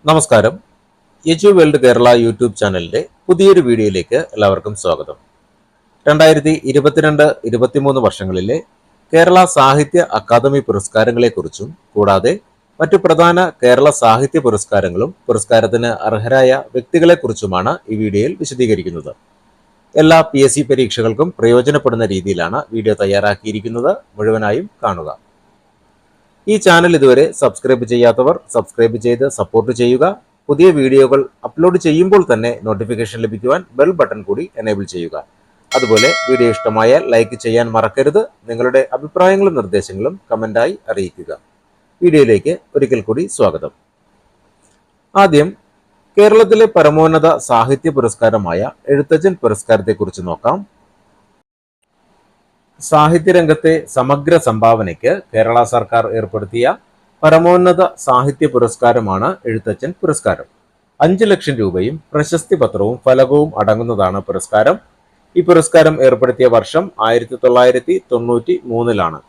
നമസ്കാരം. യജു world Kerala YouTube ചാനലിന്റെ പുതിയൊരു വീഡിയോയിലേക്ക് എല്ലാവർക്കും സ്വാഗതം. 2022-23 വർഷങ്ങളിലെ കേരള സാഹിത്യ അക്കാദമി പുരസ്കാരങ്ങളെക്കുറിച്ചും കൂടാതെ മറ്റു പ്രധാന കേരള സാഹിത്യ പുരസ്കാരങ്ങളും പുരസ്കാരത്തിന് അർഹരായ വ്യക്തികളെക്കുറിച്ചുമാണ് ഈ വീഡിയോയിൽ വിശദീകരിക്കുന്നത്. എല്ലാ PSC പരീക്ഷകൾക്കും പ്രയോജനപ്പെടുന്ന രീതിയിലാണ് വീഡിയോ തയ്യാറാക്കിയിരിക്കുന്നത്. മുഴുവനായും കാണുക. ഈ ചാനൽ ഇതുവരെ സബ്സ്ക്രൈബ് ചെയ്യാത്തവർ സബ്സ്ക്രൈബ് ചെയ്ത് സപ്പോർട്ട് ചെയ്യുക. പുതിയ വീഡിയോകൾ അപ്ലോഡ് ചെയ്യുമ്പോൾ തന്നെ നോട്ടിഫിക്കേഷൻ ലഭിക്കുവാൻ ബെൽ ബട്ടൺ കൂടി എനേബിൾ ചെയ്യുക. അതുപോലെ വീഡിയോ ഇഷ്ടമായാൽ ലൈക്ക് ചെയ്യാൻ മറക്കരുത്. നിങ്ങളുടെ അഭിപ്രായങ്ങളും നിർദ്ദേശങ്ങളും കമന്റായി അറിയിക്കുക. വീഡിയോയിലേക്ക് ഒരിക്കൽ കൂടി സ്വാഗതം. ആദ്യം കേരളത്തിലെ പരമോന്നത സാഹിത്യ പുരസ്കാരമായ എഴുത്തച്ഛൻ പുരസ്കാരത്തെക്കുറിച്ച് നോക്കാം. സാഹിത്യരംഗത്തെ സമഗ്ര സംഭാവനയ്ക്ക് കേരള സർക്കാർ ഏർപ്പെടുത്തിയ പരമോന്നത സാഹിത്യ പുരസ്കാരമാണ് എഴുത്തച്ഛൻ പുരസ്കാരം. 5 ലക്ഷം രൂപയും പ്രശസ്തി പത്രവും ഫലകവും അടങ്ങുന്നതാണ് പുരസ്കാരം. ഈ പുരസ്കാരം ഏർപ്പെടുത്തിയ വർഷം 1993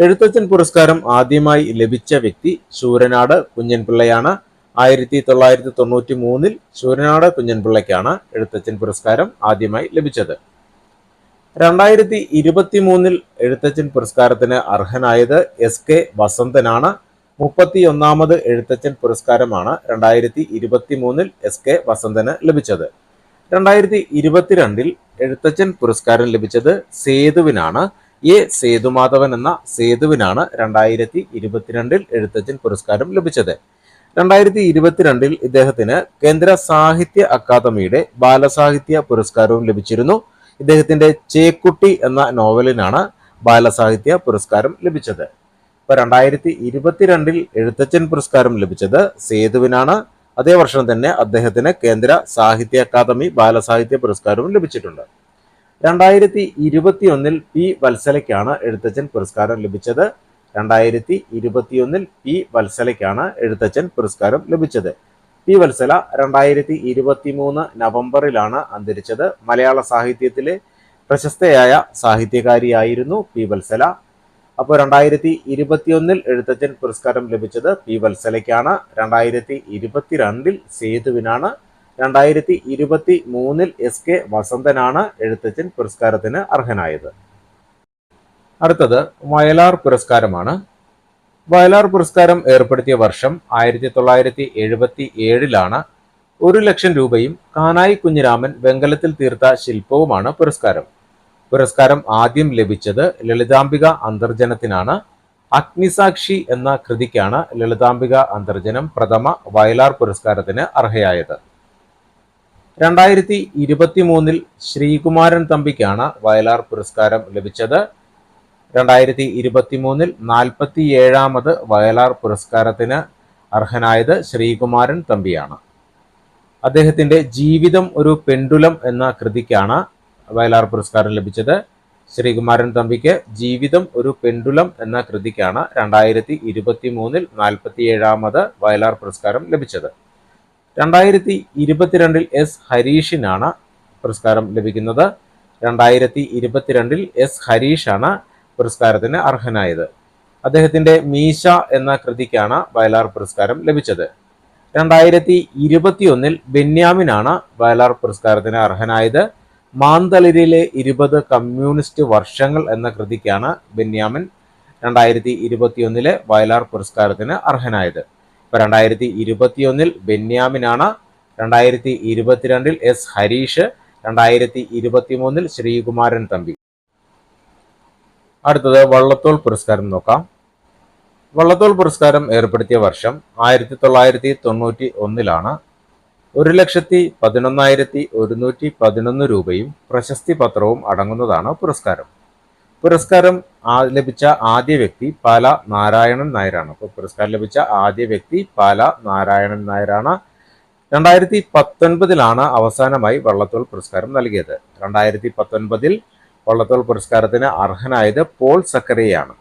എഴുത്തച്ഛൻ പുരസ്കാരം ആദ്യമായി ലഭിച്ച വ്യക്തി ശൂരനാട് കുഞ്ഞൻപിള്ളയാണ്. 1993 ശൂരനാട് കുഞ്ഞൻപിള്ളയ്ക്കാണ് എഴുത്തച്ഛൻ പുരസ്കാരം ആദ്യമായി ലഭിച്ചത്. 2023 എഴുത്തച്ഛൻ പുരസ്കാരത്തിന് അർഹനായത് SK വസന്തനാണ്. 31ാമത് എഴുത്തച്ഛൻ പുരസ്കാരമാണ് 2023 SK വസന്തന് ലഭിച്ചത്. 2022 എഴുത്തച്ഛൻ പുരസ്കാരം ലഭിച്ചത് സേതുവിനാണ്. സേതുമാധവൻ എന്ന സേതുവിനാണ് 2022 എഴുത്തച്ഛൻ പുരസ്കാരം ലഭിച്ചത്. 2022 ഇദ്ദേഹത്തിന് കേന്ദ്ര സാഹിത്യ അക്കാദമിയുടെ ബാലസാഹിത്യ പുരസ്കാരവും ലഭിച്ചിരുന്നു. ഇദ്ദേഹത്തിന്റെ ചേക്കുട്ടി എന്ന നോവലിനാണ് ബാലസാഹിത്യ പുരസ്കാരം ലഭിച്ചത്. 2022 എഴുത്തച്ഛൻ പുരസ്കാരം ലഭിച്ചത് സേതുവിനാണ്. അതേ വർഷം തന്നെ അദ്ദേഹത്തിന് കേന്ദ്ര സാഹിത്യ അക്കാദമി ബാലസാഹിത്യ പുരസ്കാരവും ലഭിച്ചിട്ടുണ്ട്. 2021 P വത്സലയ്ക്കാണ് എഴുത്തച്ഛൻ പുരസ്കാരം ലഭിച്ചത്. 2021 P വത്സലയ്ക്കാണ് എഴുത്തച്ഛൻ പുരസ്കാരം ലഭിച്ചത്. P വത്സല 2023 നവംബറിലാണ് അന്തരിച്ചത്. മലയാള സാഹിത്യത്തിലെ പ്രശസ്തയായ സാഹിത്യകാരിയായിരുന്നു P വത്സല. അപ്പോൾ 2021 എഴുത്തച്ഛൻ പുരസ്കാരം ലഭിച്ചത് P വത്സലയ്ക്കാണ്. 2022 സേതുവിനാണ്. 2023 SK വസന്തനാണ് എഴുത്തച്ഛൻ പുരസ്കാരത്തിന് അർഹനായത്. അടുത്തത് വയലാർ പുരസ്കാരമാണ്. വയലാർ പുരസ്കാരം ഏർപ്പെടുത്തിയ വർഷം 1977 1 ലക്ഷം രൂപയും കാനായി കുഞ്ഞിരാമൻ വെങ്കലത്തിൽ തീർത്ത ശില്പവുമാണ് പുരസ്കാരം. പുരസ്കാരം ആദ്യം ലഭിച്ചത് ലളിതാംബിക അന്തർജനത്തിനാണ്. അഗ്നിസാക്ഷി എന്ന കൃതിക്കാണ് ലളിതാംബിക അന്തർജനം പ്രഥമ വയലാർ പുരസ്കാരത്തിന് അർഹയായത്. 2023 ശ്രീകുമാരൻ തമ്പിക്കാണ് വയലാർ പുരസ്കാരം ലഭിച്ചത്. 2023 47ാമത് വയലാർ പുരസ്കാരത്തിന് അർഹനായത് ശ്രീകുമാരൻ തമ്പിയാണ്. അദ്ദേഹത്തിന്റെ ജീവിതം ഒരു പെൻഡുലം എന്ന കൃതിക്കാണ് വയലാർ പുരസ്കാരം ലഭിച്ചത്. ശ്രീകുമാരൻ തമ്പിക്ക് ജീവിതം ഒരു പെൻഡുലം എന്ന കൃതിക്കാണ് 2023 47ാമത് വയലാർ പുരസ്കാരം ലഭിച്ചത്. 2022 S ഹരീഷിനാണ് പുരസ്കാരം ലഭിക്കുന്നത്. 2022 S ഹരീഷാണ് പുരസ്കാരത്തിന് അർഹനായത്. അദ്ദേഹത്തിന്റെ മീശ എന്ന കൃതിക്കാണ് വയലാർ പുരസ്കാരം ലഭിച്ചത്. 2021 ബെന്യാമിനാണ് വയലാർ പുരസ്കാരത്തിന് അർഹനായത്. മാന്തളിരിലെ 20 കമ്മ്യൂണിസ്റ്റ് വർഷങ്ങൾ എന്ന കൃതിക്കാണ് ബെന്യാമിൻ 2021 വയലാർ പുരസ്കാരത്തിന് അർഹനായത്. 2021 ബെന്യാമിനാണ്. 2022 S ഹരീഷ്. 2023 ശ്രീകുമാരൻ തമ്പി. അടുത്തത് വള്ളത്തോൾ പുരസ്കാരം നോക്കാം. വള്ളത്തോൾ പുരസ്കാരം ഏർപ്പെടുത്തിയ വർഷം 1991 1,11,111 രൂപയും പ്രശസ്തി പത്രവും അടങ്ങുന്നതാണ് പുരസ്കാരം. പുരസ്കാരം ലഭിച്ച ആദ്യ വ്യക്തി പാല നാരായണൻ നായരാണ്. അപ്പോൾ പുരസ്കാരം ലഭിച്ച ആദ്യ വ്യക്തി പാല നാരായണൻ നായരാണ്. 2019 അവസാനമായി വള്ളത്തോൾ പുരസ്കാരം നൽകിയത്. 2019 വള്ളത്തോൾ പുരസ്കാരത്തിന് അർഹനായത് പോൾ സക്കറിയയാണ്.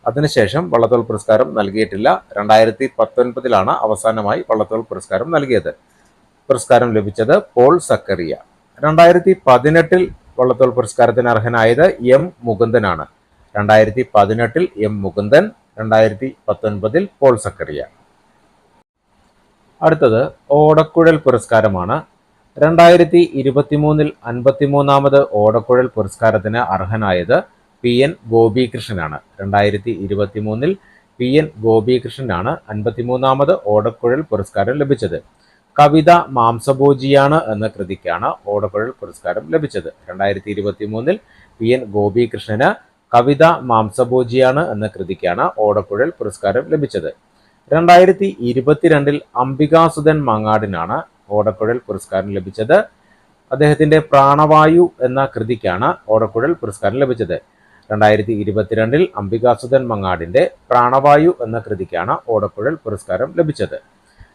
അതിനുശേഷം വള്ളത്തോൾ പുരസ്കാരം നൽകിയിട്ടില്ല. 2019 അവസാനമായി വള്ളത്തോൾ പുരസ്കാരം നൽകിയത്. പുരസ്കാരം ലഭിച്ചത് പോൾ സക്കറിയ. 2018 വള്ളത്തോൾ പുരസ്കാരത്തിന് അർഹനായത് M മുകുന്ദനാണ്. 2018 M മുകുന്ദൻ, 2019 പോൾ സക്കറിയ. അടുത്തത് ഓടക്കുഴൽ പുരസ്കാരമാണ്. 2023 53ാമത് ഓടക്കുഴൽ പുരസ്കാരത്തിന് അർഹനായത് PN ഗോപികൃഷ്ണനാണ്. 2023 PN ഗോപികൃഷ്ണനാണ് 53ാമത് ഓടക്കുഴൽ പുരസ്കാരം ലഭിച്ചത്. കവിത മാംസഭോജിയാണ് എന്ന കൃതിക്കാണ് ഓടക്കുഴൽ പുരസ്കാരം ലഭിച്ചത്. 2023 PN ഗോപികൃഷ്ണന് കവിത മാംസഭോജിയാണ് എന്ന കൃതിക്കാണ് ഓടക്കുഴൽ പുരസ്കാരം ലഭിച്ചത്. 2022 അംബികാസുധൻ മങ്ങാടിനാണ് ഓടക്കുഴൽ പുരസ്കാരം ലഭിച്ചത്. അദ്ദേഹത്തിന്റെ പ്രാണവായു എന്ന കൃതിക്കാണ് ഓടക്കുഴൽ പുരസ്കാരം ലഭിച്ചത്. 2022 അംബികാസുധൻ മങ്ങാടിന്റെ പ്രാണവായു എന്ന കൃതിക്കാണ് ഓടക്കുഴൽ പുരസ്കാരം ലഭിച്ചത്.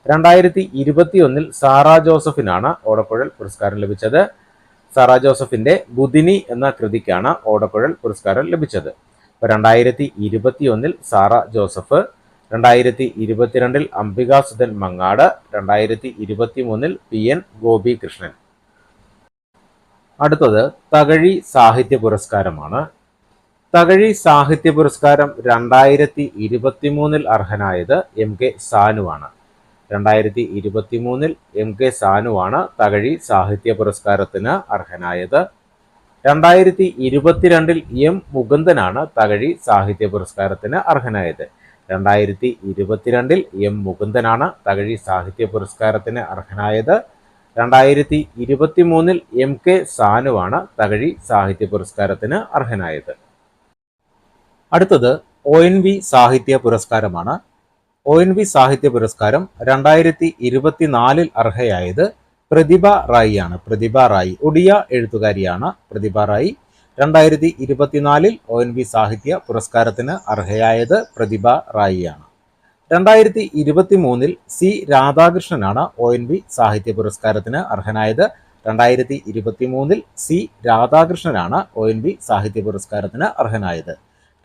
2021 സാറ ജോസഫിനാണ് ഓടക്കുഴൽ പുരസ്കാരം ലഭിച്ചത്. സാറ ജോസഫിന്റെ ബുധിനി എന്ന കൃതിക്കാണ് ഓടക്കുഴൽ പുരസ്കാരം ലഭിച്ചത്. 2021 സാറ ജോസഫ്, 2022 അംബികാസുധൻ മങ്ങാട്, 2023 PN ഗോപികൃഷ്ണൻ. അടുത്തത് തകഴി സാഹിത്യ പുരസ്കാരമാണ്. തകഴി സാഹിത്യ പുരസ്കാരം 2023 അർഹനായത് MK സാനുവാണ്. 2023 MK സാനുവാണ് തകഴി സാഹിത്യ പുരസ്കാരത്തിന് അർഹനായത്. 2022 M മുകുന്ദനാണ് തകഴി സാഹിത്യ പുരസ്കാരത്തിന് അർഹനായത്. 2022 M മുകുന്ദനാണ് തകഴി സാഹിത്യ പുരസ്കാരത്തിന് അർഹനായത്. 2023 MK സാനുവാണ് തകഴി സാഹിത്യ പുരസ്കാരത്തിന് അർഹനായത്. അടുത്തത് ONV സാഹിത്യ പുരസ്കാരമാണ്. ONV സാഹിത്യ പുരസ്കാരം 2024 അർഹയായത് പ്രതിഭ റായി ആണ്. പ്രതിഭ റായി ഒഡിയ എഴുത്തുകാരിയാണ് പ്രതിഭ റായി. 2024 ONV സാഹിത്യ പുരസ്കാരത്തിന് അർഹയായത് പ്രതിഭ റായിയാണ്. 2023 C രാധാകൃഷ്ണനാണ് ONV സാഹിത്യ പുരസ്കാരത്തിന് അർഹനായത്. 2023 C രാധാകൃഷ്ണനാണ് ONV സാഹിത്യ പുരസ്കാരത്തിന് അർഹനായത്.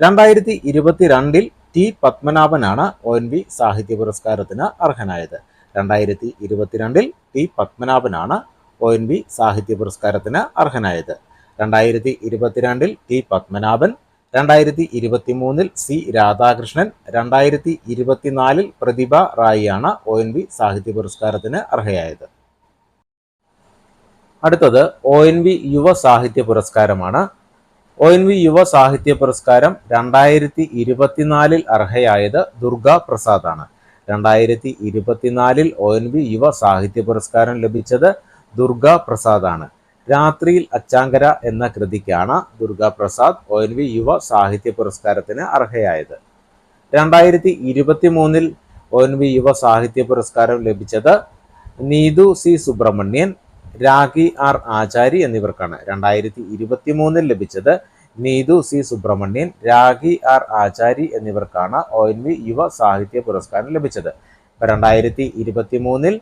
2022 T പത്മനാഭനാണ് ONV സാഹിത്യ പുരസ്കാരത്തിന് അർഹനായത്. 2022 T പത്മനാഭനാണ് ONV സാഹിത്യ പുരസ്കാരത്തിന് അർഹനായത്. 2022 T പത്മനാഭൻ, 2023 C രാധാകൃഷ്ണൻ, 2024 പ്രതിഭ റായിയാണ് ONV സാഹിത്യ പുരസ്കാരത്തിന് അർഹയായത്. അടുത്തത് ONV യുവ സാഹിത്യ പുരസ്കാരമാണ്. ONV യുവ സാഹിത്യ പുരസ്കാരം 2024 അർഹയായത് ദുർഗ പ്രസാദാണ്. 2024 ONV യുവ സാഹിത്യ പുരസ്കാരം ലഭിച്ചത് ദുർഗ പ്രസാദാണ്. രാത്രിയിൽ അച്ചാങ്കര എന്ന കൃതിക്കാണ് ദുർഗ പ്രസാദ് ONV യുവ സാഹിത്യ പുരസ്കാരത്തിന് അർഹയായത്. 2023 ONV യുവ സാഹിത്യ പുരസ്കാരം ലഭിച്ചത് നീതു C സുബ്രഹ്മണ്യൻ, രാഖി R ആചാരി എന്നിവർക്കാണ്. 2023 ലഭിച്ചത് നീതു C സുബ്രഹ്മണ്യൻ, രാഖി R ആചാരി എന്നിവർക്കാണ് ONV യുവ സാഹിത്യ പുരസ്കാരം ലഭിച്ചത്. 2023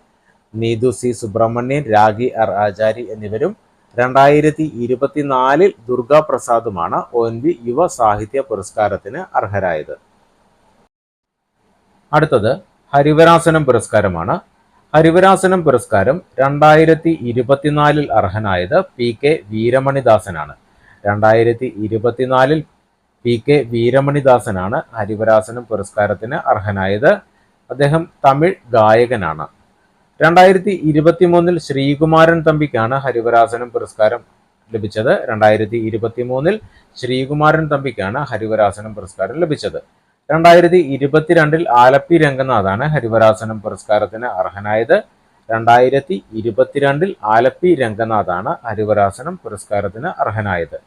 നീതു C സുബ്രഹ്മണ്യൻ, രാഖി R ആചാരി എന്നിവരും 2024 ദുർഗ പ്രസാദുമാണ് ONV യുവ സാഹിത്യ പുരസ്കാരത്തിന് അർഹരായത്. അടുത്തത് ഹരിവരാസനം പുരസ്കാരമാണ്. ഹരിവരാസനം പുരസ്കാരം 2024 അർഹനായത് PK വീരമണിദാസനാണ്. 2024 PK വീരമണിദാസനാണ് ഹരിവരാസനം പുരസ്കാരത്തിന് അർഹനായത്. അദ്ദേഹം തമിഴ് ഗായകനാണ്. 2023 ശ്രീകുമാരൻ തമ്പിക്കാണ് ഹരിവരാസനം പുരസ്കാരം ലഭിച്ചത്. 2023 ശ്രീകുമാരൻ തമ്പിക്കാണ് ഹരിവരാസനം പുരസ്കാരം ലഭിച്ചത്. 2022 ആലപ്പി രംഗനാഥാണ് ഹരിവരാസനം പുരസ്കാരത്തിന് അർഹനായത്. 2022 ആലപ്പി രംഗനാഥാണ് ഹരിവരാസനം പുരസ്കാരത്തിന് അർഹനായത്.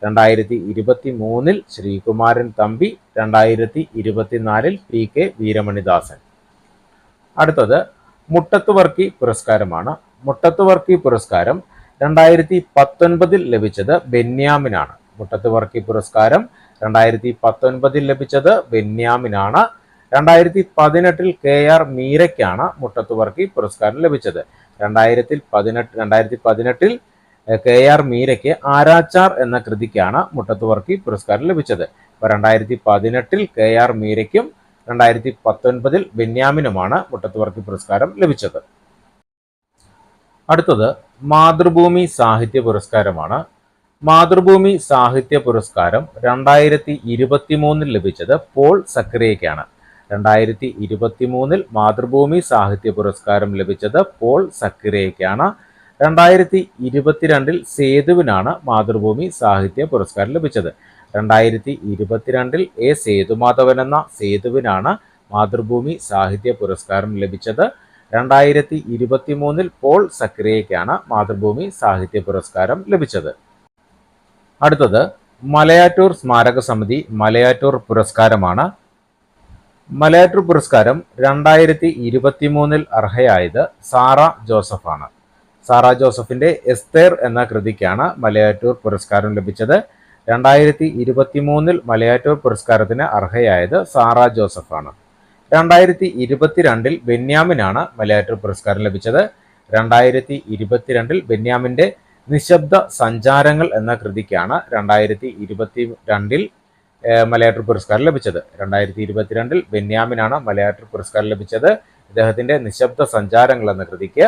2023 ശ്രീകുമാരൻ തമ്പി, 2024 PK വീരമണിദാസൻ. അടുത്തത് മുട്ടത്തുവർക്കി പുരസ്കാരമാണ്. മുട്ടത്തുവർക്കി പുരസ്കാരം 2019 ലഭിച്ചത് ബെന്യാമിനാണ്. മുട്ടത്തുവർക്കി പുരസ്കാരം 2019 ലഭിച്ചത് ബെന്യാമിനാണ്. 2018 KR മീരയ്ക്കാണ് മുട്ടത്തുവർക്കി പുരസ്കാരം ലഭിച്ചത്. 2018 KR മീരയ്ക്ക് ആരാച്ചാർ എന്ന കൃതിക്കാണ് മുട്ടത്തുവർക്കി പുരസ്കാരം ലഭിച്ചത്. 2018 KR മീരയ്ക്കും 2019 ബെന്യാമിനുമാണ് മുട്ടത്തുവർക്കി പുരസ്കാരം ലഭിച്ചത്. അടുത്തത് മാതൃഭൂമി സാഹിത്യ പുരസ്കാരമാണ്. മാതൃഭൂമി സാഹിത്യ പുരസ്കാരം 2023 ലഭിച്ചത് പോൾ സക്കറിയയ്ക്കാണ്. 2023 മാതൃഭൂമി സാഹിത്യ പുരസ്കാരം ലഭിച്ചത് പോൾ സക്കിറേക്കാണ്. 2022 സേതുവിനാണ് മാതൃഭൂമി സാഹിത്യ പുരസ്കാരം ലഭിച്ചത്. 2022 എ സേതുമാധവൻ എന്ന സേതുവിനാണ് മാതൃഭൂമി സാഹിത്യ പുരസ്കാരം ലഭിച്ചത്. 2023 പോൾ സക്രിയയ്ക്കാണ് മാതൃഭൂമി സാഹിത്യ പുരസ്കാരം ലഭിച്ചത്. അടുത്തത് മലയാറ്റൂർ സ്മാരക സമിതി മലയാറ്റൂർ പുരസ്കാരമാണ്. മലയാറ്റൂർ പുരസ്കാരം 2023 അർഹയായത് സാറ ജോസഫാണ്. സാറ ജോസഫിന്റെ എസ്തേർ എന്ന കൃതിക്കാണ് മലയാറ്റൂർ പുരസ്കാരം ലഭിച്ചത്. 2023 മലയാറ്റൂർ പുരസ്കാരത്തിന് അർഹയായത് സാറ ജോസഫാണ്. 2022 ബെന്യാമിനാണ് മലയാറ്റൂർ പുരസ്കാരം ലഭിച്ചത്. 2022 ബെന്യാമിന്റെ നിശബ്ദ സഞ്ചാരങ്ങൾ എന്ന കൃതിക്കാണ് 2022 മലയാറ്റൂർ പുരസ്കാരം ലഭിച്ചത്. 2022 ബെന്യാമിനാണ് മലയാറ്റൂർ പുരസ്കാരം ലഭിച്ചത്, ഇദ്ദേഹത്തിന്റെ നിശബ്ദ സഞ്ചാരങ്ങൾ എന്ന കൃതിക്ക്.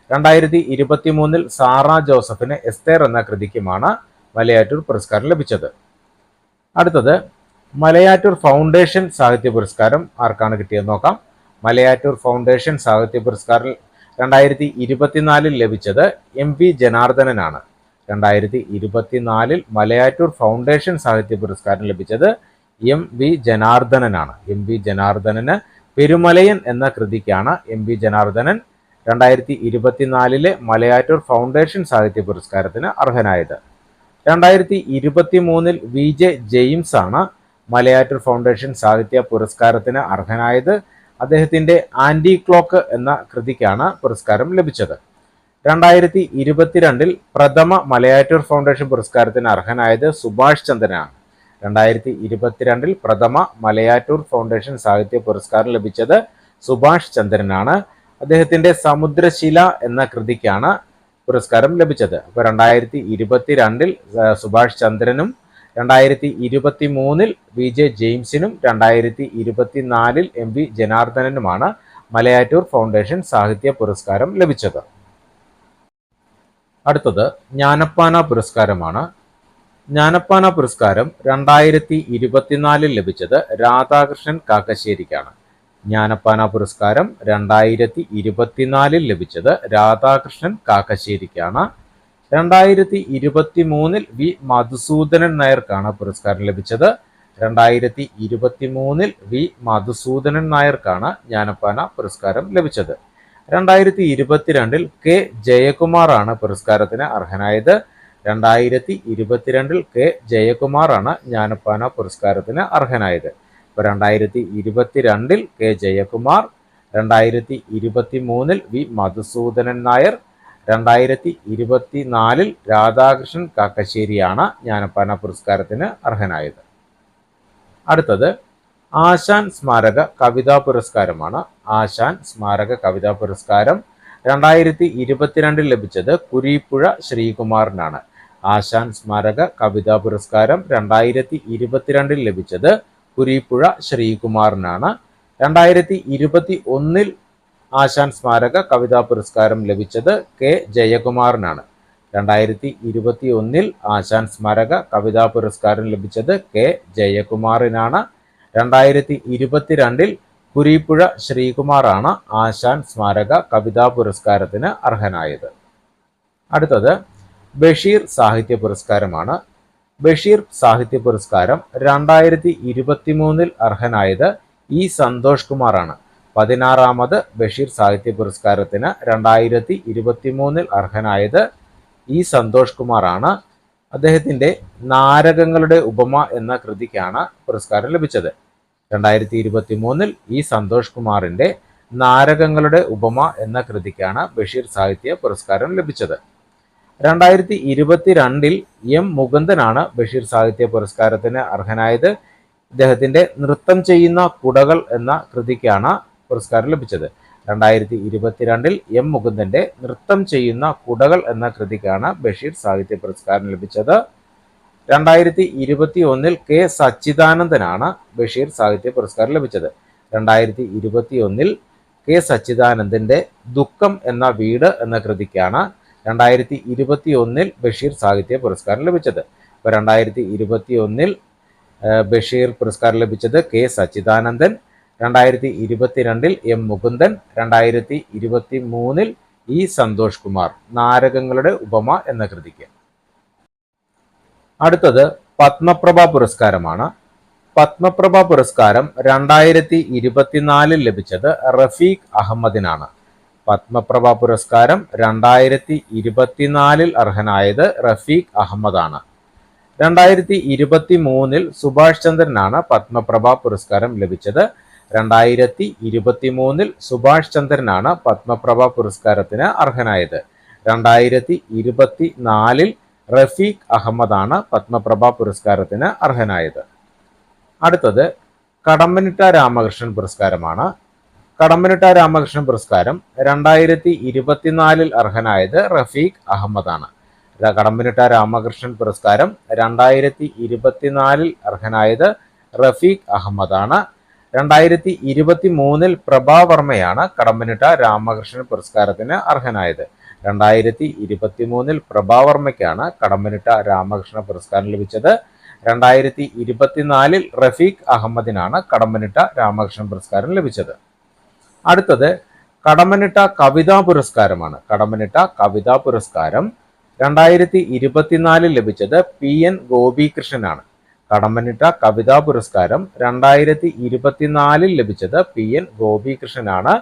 2023 സാറ ജോസഫിന് എസ്തേർ എന്ന കൃതിക്കുമാണ് മലയാറ്റൂർ പുരസ്കാരം ലഭിച്ചത്. അടുത്തത് മലയാറ്റൂർ ഫൗണ്ടേഷൻ സാഹിത്യ പുരസ്കാരം ആർക്കാണ് കിട്ടിയെന്ന് നോക്കാം. മലയാറ്റൂർ ഫൗണ്ടേഷൻ സാഹിത്യ പുരസ്കാരം 2024 ലഭിച്ചത് MV ജനാർദ്ദനനാണ്. 2024 മലയാറ്റൂർ ഫൗണ്ടേഷൻ സാഹിത്യ പുരസ്കാരം ലഭിച്ചത് MV ജനാർദ്ദനനാണ്. MV ജനാർദ്ദനന് പെരുമലയൻ എന്ന കൃതിക്കാണ് MV ജനാർദ്ദനൻ 2024 മലയാറ്റൂർ ഫൗണ്ടേഷൻ സാഹിത്യ പുരസ്കാരത്തിന് അർഹനായത്. 2023 VJ ജെയിംസ് ആണ് മലയാറ്റൂർ ഫൗണ്ടേഷൻ സാഹിത്യ പുരസ്കാരത്തിന് അർഹനായത്. അദ്ദേഹത്തിന്റെ ആന്റി ക്ലോക്ക് എന്ന കൃതിക്കാണ് പുരസ്കാരം ലഭിച്ചത്. 2022 പ്രഥമ മലയാറ്റൂർ ഫൗണ്ടേഷൻ പുരസ്കാരത്തിന് അർഹനായത് സുഭാഷ് ചന്ദ്രനാണ്. 2022 പ്രഥമ മലയാറ്റൂർ ഫൗണ്ടേഷൻ സാഹിത്യ പുരസ്കാരം ലഭിച്ചത് സുഭാഷ് ചന്ദ്രനാണ്. അദ്ദേഹത്തിന്റെ സമുദ്രശില എന്ന കൃതിക്കാണ് പുരസ്കാരം ലഭിച്ചത്. അപ്പോൾ 2022 സുഭാഷ് ചന്ദ്രനും 2023 VJ ജെയിംസിനും 2024 MV ജനാർദ്ദനനുമാണ് മലയാറ്റൂർ ഫൗണ്ടേഷൻ സാഹിത്യ പുരസ്കാരം ലഭിച്ചത്. അടുത്തത് ജ്ഞാനപ്പാന പുരസ്കാരമാണ്. ജ്ഞാനപ്പാന പുരസ്കാരം 2024 ലഭിച്ചത് രാധാകൃഷ്ണൻ കാക്കശ്ശേരിക്കാണ്. ജ്ഞാനപ്പാന പുരസ്കാരം 2024 ലഭിച്ചത് രാധാകൃഷ്ണൻ കാക്കശ്ശേരിക്കാണ്. 2023 വി മധുസൂദനൻ നായർക്കാണ് പുരസ്കാരം ലഭിച്ചത്. 2023 വി മധുസൂദനൻ നായർക്കാണ് ജ്ഞാനപ്പാന പുരസ്കാരം ലഭിച്ചത്. 2022 കെ ജയകുമാറാണ് പുരസ്കാരത്തിന് അർഹനായത്. 2022 കെ ജയകുമാറാണ് ജ്ഞാനപ്പാന പുരസ്കാരത്തിന് അർഹനായത്. ഇപ്പോൾ 2022 കെ ജയകുമാർ, 2023 വി മധുസൂദനൻ നായർ, 2024 രാധാകൃഷ്ണൻ കാക്കശ്ശേരിയാണ് ജ്ഞാനപ്പാന പുരസ്കാരത്തിന് അർഹനായത്. അടുത്തത് ആശാൻ സ്മാരക കവിതാ പുരസ്കാരമാണ്. ആശാൻ സ്മാരക കവിതാ പുരസ്കാരം 2022 ലഭിച്ചത് കുരീപ്പുഴ ശ്രീകുമാറിനാണ്. ആശാൻ സ്മാരക കവിതാ പുരസ്കാരം 2022 ലഭിച്ചത് കുരീപ്പുഴ ശ്രീകുമാറിനാണ്. 2021 ആശാൻ സ്മാരക കവിതാ പുരസ്കാരം ലഭിച്ചത് കെ ജയകുമാറിനാണ്. 2021 ആശാൻ സ്മാരക കവിതാ പുരസ്കാരം ലഭിച്ചത് കെ ജയകുമാറിനാണ്. 2022 കുരീപ്പുഴ ശ്രീകുമാറാണ് ആശാൻ സ്മാരക കവിതാ പുരസ്കാരത്തിന് അർഹനായത്. അടുത്തത് ബഷീർ സാഹിത്യ പുരസ്കാരമാണ്. ബഷീർ സാഹിത്യ പുരസ്കാരം 2023 അർഹനായത് ഇ സന്തോഷ് കുമാറാണ്. 16ാമത് ബഷീർ സാഹിത്യ പുരസ്കാരത്തിന് 2023 അർഹനായത് ഇ സന്തോഷ് കുമാറാണ്. അദ്ദേഹത്തിന്റെ നാരകങ്ങളുടെ ഉപമ എന്ന കൃതിക്കാണ് പുരസ്കാരം ലഭിച്ചത്. 2023 ഇ സന്തോഷ് കുമാറിന്റെ നാരകങ്ങളുടെ ഉപമ എന്ന കൃതിക്കാണ് ബഷീർ സാഹിത്യ പുരസ്കാരം ലഭിച്ചത്. 2022 എം മുകുന്ദനാണ് ബഷീർ സാഹിത്യ പുരസ്കാരത്തിന് അർഹനായത്. ഇദ്ദേഹത്തിന്റെ നൃത്തം ചെയ്യുന്ന കുടകൾ എന്ന കൃതിക്കാണ് പുരസ്കാരം ലഭിച്ചത്. 2022 എം മുകുന്ദന്റെ നൃത്തം ചെയ്യുന്ന കുടകൾ എന്ന കൃതിക്കാണ് ബഷീർ സാഹിത്യ പുരസ്കാരം ലഭിച്ചത്. 2021 കെ സച്ചിദാനന്ദനാണ് ബഷീർ സാഹിത്യ പുരസ്കാരം ലഭിച്ചത്. 2021 കെ സച്ചിദാനന്ദന്റെ ദുഃഖം എന്ന വീട് എന്ന കൃതിക്കാണ് 2021 ബഷീർ സാഹിത്യ പുരസ്കാരം ലഭിച്ചത്. ഇപ്പോൾ 2021 ബഷീർ പുരസ്കാരം ലഭിച്ചത് K Sachidanandan, 2022 M Mukundan, 2023 E Santhosh Kumar. നാരകങ്ങളുടെ ഉപമ എന്ന കൃതിക്ക്. അടുത്തത് പത്മപ്രഭ പുരസ്കാരമാണ്. പത്മപ്രഭ പുരസ്കാരം 2024 ലഭിച്ചത് റഫീഖ് അഹമ്മദിനാണ്. പത്മപ്രഭ പുരസ്കാരം 2024 അർഹനായത് റഫീഖ് അഹമ്മദാണ്. 2023 സുഭാഷ് ചന്ദ്രനാണ് പത്മപ്രഭ പുരസ്കാരം ലഭിച്ചത്. 2023 സുഭാഷ് ചന്ദ്രനാണ് പത്മപ്രഭ പുരസ്കാരത്തിന് അർഹനായത്. 2024 റഫീഖ് അഹമ്മദാണ് പത്മപ്രഭ പുരസ്കാരത്തിന് അർഹനായത്. അടുത്തത് കടമ്മനിട്ട രാമകൃഷ്ണൻ പുരസ്കാരമാണ്. കടമ്മനിട്ട രാമകൃഷ്ണൻ പുരസ്കാരം 2024 അർഹനായത് റഫീഖ് അഹമ്മദാണ്. കടമ്മനിട്ട രാമകൃഷ്ണൻ പുരസ്കാരം 2024 അർഹനായത് റഫീഖ് അഹമ്മദാണ്. 2023 പ്രഭാവർമ്മയാണ് കടമ്മനിട്ട രാമകൃഷ്ണൻ പുരസ്കാരത്തിന് അർഹനായത്. 2023 പ്രഭാവർമ്മയ്ക്കാണ് കടമ്മനിട്ട രാമകൃഷ്ണ പുരസ്കാരം ലഭിച്ചത്. 2024 റഫീഖ് അഹമ്മദിനാണ് കടമ്മനിട്ട രാമകൃഷ്ണൻ പുരസ്കാരം ലഭിച്ചത്. അടുത്തത് കടമ്മനിട്ട കവിതാ പുരസ്കാരമാണ്. കടമ്മനിട്ട കവിതാ പുരസ്കാരം 2024 ലഭിച്ചത് PN ഗോപികൃഷ്ണനാണ്. കടമ്മനിട്ട കവിതാ പുരസ്കാരം 2024 ലഭിച്ചത് PN ഗോപികൃഷ്ണനാണ്.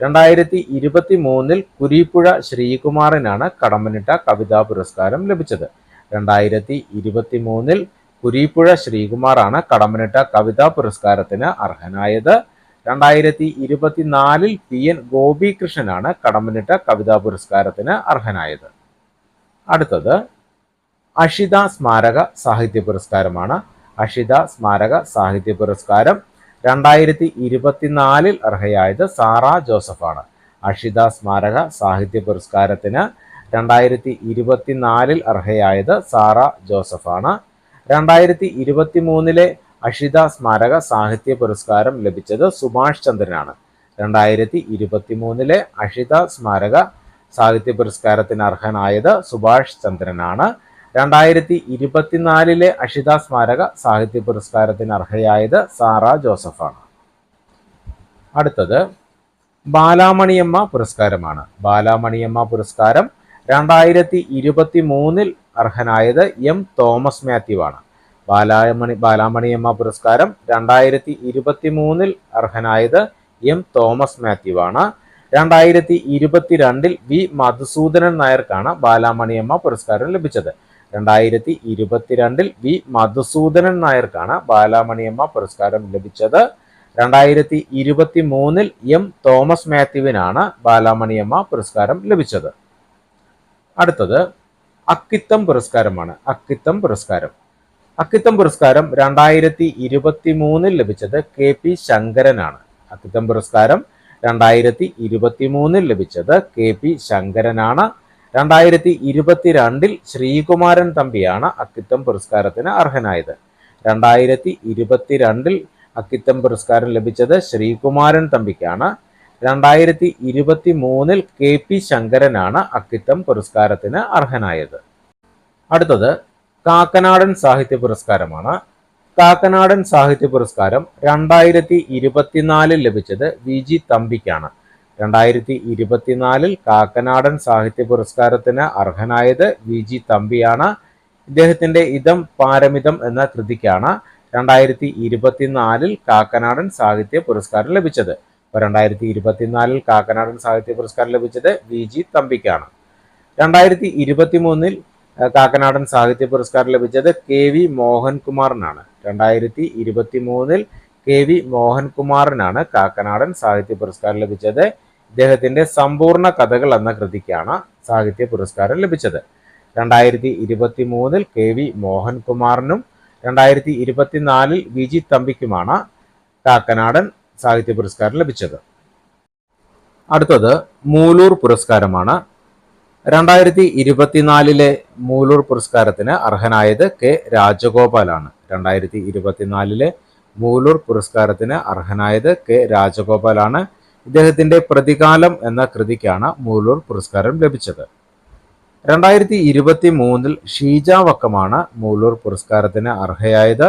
2023 കുരീപ്പുഴ ശ്രീകുമാറിനാണ് കടമ്മനിട്ട കവിതാ പുരസ്കാരം ലഭിച്ചത്. 2023 കുരീപ്പുഴ ശ്രീകുമാറാണ് കടമ്മനിട്ട കവിതാ പുരസ്കാരത്തിന് അർഹനായത്. 2024 PN ഗോപികൃഷ്ണനാണ് കടമ്മനിട്ട കവിതാ പുരസ്കാരത്തിന് അർഹനായത്. അടുത്തത് അഷിത സ്മാരക സാഹിത്യ പുരസ്കാരമാണ്. അഷിത സ്മാരക സാഹിത്യ പുരസ്കാരം 2024 അർഹയായത് സാറ ജോസഫാണ്. അഷിത സ്മാരക സാഹിത്യ പുരസ്കാരത്തിന് 2024 അർഹയായത് സാറ ജോസഫാണ്. 2023 അഷിത സ്മാരക സാഹിത്യ പുരസ്കാരം ലഭിച്ചത് സുഭാഷ് ചന്ദ്രനാണ്. 2023 അഷിത സ്മാരക സാഹിത്യ പുരസ്കാരത്തിന് അർഹനായത് സുഭാഷ് ചന്ദ്രനാണ്. 2024 അഷിത സ്മാരക സാഹിത്യ പുരസ്കാരത്തിന് അർഹയായത് സാറ ജോസഫാണ്. അടുത്തത് ബാലാമണിയമ്മ പുരസ്കാരമാണ്. ബാലാമണിയമ്മ പുരസ്കാരം 2023 അർഹനായത് M തോമസ് മാത്യു ആണ്. ബാലാമണിയമ്മ പുരസ്കാരം 2023 അർഹനായത് M തോമസ് മാത്യു ആണ്. 2022 വി മധുസൂദനൻ നായർക്കാണ് ബാലാമണിയമ്മ പുരസ്കാരം ലഭിച്ചത്. 2022 വി മധുസൂദനൻ നായർക്കാണ് ബാലാമണിയമ്മ പുരസ്കാരം ലഭിച്ചത്. 2023 M തോമസ് മാത്യുവിനാണ് ബാലാമണിയമ്മ പുരസ്കാരം ലഭിച്ചത്. അടുത്തത് അക്കിത്തം പുരസ്കാരമാണ്. അക്കിത്തം പുരസ്കാരം 2023 ലഭിച്ചത് KP ശങ്കരനാണ്. അക്കിത്തം പുരസ്കാരം 2023 ലഭിച്ചത് KP ശങ്കരനാണ്. 2022 ശ്രീകുമാരൻ തമ്പിയാണ് അക്കിത്തം പുരസ്കാരത്തിന് അർഹനായത്. 2022 അക്കിത്തം പുരസ്കാരം ലഭിച്ചത് ശ്രീകുമാരൻ തമ്പിക്കാണ്. 2023 KP ശങ്കരനാണ് അക്കിത്തം പുരസ്കാരത്തിന് അർഹനായത്. അടുത്തത് കാക്കനാടൻ സാഹിത്യ പുരസ്കാരമാണ്. കാക്കനാടൻ സാഹിത്യ പുരസ്കാരം 2024 ലഭിച്ചത് VG തമ്പിക്കാണ്. 2024 കാക്കനാടൻ സാഹിത്യ പുരസ്കാരത്തിന് അർഹനായത് VG തമ്പിയാണ്. ഇദ്ദേഹത്തിന്റെ ഇതം പാരമിതം എന്ന കൃതിക്കാണ് 2024 കാക്കനാടൻ സാഹിത്യ പുരസ്കാരം ലഭിച്ചത്. 2024 കാക്കനാടൻ സാഹിത്യ പുരസ്കാരം ലഭിച്ചത് VG തമ്പിക്കാണ്. 2023 കാക്കനാടൻ സാഹിത്യ പുരസ്കാരം ലഭിച്ചത് KV മോഹൻകുമാറിനാണ്. 2023 KV മോഹൻകുമാറിനാണ് കാക്കനാടൻ സാഹിത്യ പുരസ്കാരം ലഭിച്ചത്. ഇദ്ദേഹത്തിന്റെ സമ്പൂർണ്ണ കഥകൾ എന്ന കൃതിക്കാണ് സാഹിത്യ പുരസ്കാരം ലഭിച്ചത്. 2023 KV മോഹൻകുമാറിനും 2024 VG തമ്പിക്കുമാണ് കാക്കനാടൻ സാഹിത്യ പുരസ്കാരം ലഭിച്ചത്. അടുത്തത് മൂലൂർ പുരസ്കാരമാണ്. 2024 മൂലൂർ പുരസ്കാരത്തിന് അർഹനായത് K രാജഗോപാലാണ്. 2024 മൂലൂർ പുരസ്കാരത്തിന് അർഹനായത് K രാജഗോപാലാണ്. ഇദ്ദേഹത്തിന്റെ പ്രതികാലം എന്ന കൃതിക്കാണ് മൂലൂർ പുരസ്കാരം ലഭിച്ചത്. 2023 ഷീജ വക്കമാണ് മൂലൂർ പുരസ്കാരത്തിന് അർഹയായത്.